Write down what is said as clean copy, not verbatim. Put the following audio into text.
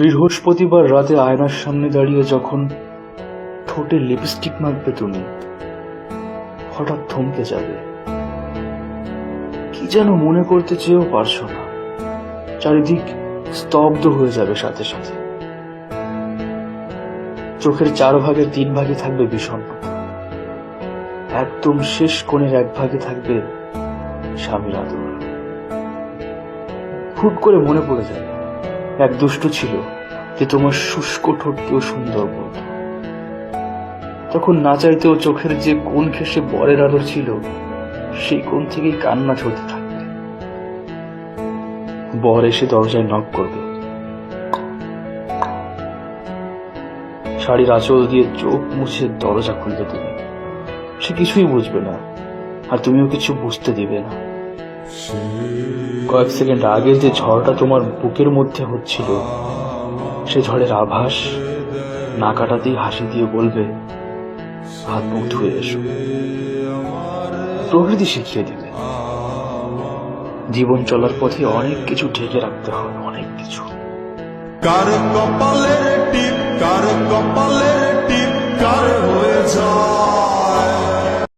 বৃহস্পতিবার রাতে আয়নার সামনে দাঁড়িয়ে যখন ঠোঁটে লিপস্টিক মাখবে তুমি, হঠাৎ থমকে যাবে। কি যেন মনে করতে চেয়েও পারছো না। চারিদিক স্তব্ধ হয়ে যাবে সাথে সাথে। চোখের 4 ভাগের 3 ভাগে থাকবে বিষণ্ণতা। একদম শেষ কোণের 1 ভাগে থাকবে স্বামীর আদর। হুট করে মনে পড়ে যাবে এক দুষ্ট ছিল যে তোমার শুষ্ক ঠোঁটকেও সুন্দর বলত। তখন না চাইতেও চোখের যে কোণ ঘেঁষে বরের আদর ছিল, সেই কোণ থেকেই কান্না ঝরতে থাকবে। বর এসে দরজায় নক করবে, শাড়ির আঁচল দিয়ে চোখ মুছে দরজা খুলবে তুমি। সে কিছুই বুঝবে না, আর তুমিও কিছু বুঝতে দিবে না। কয়েক সেকেন্ড আগে যে ঝড়টা তোমার বুকের মধ্যে হচ্ছিল, সে ঝড়ের আভাস না কাটাতেই হাসি দিয়ে বলবে, হাত মুখ ধুয়ে এসো। প্রকৃতি শিখিয়ে দিবে জীবন চলার পথে অনেক কিছু ঢেকে রাখতে হয়, অনেক কিছু। কার কপালের টিপ, কার কপালে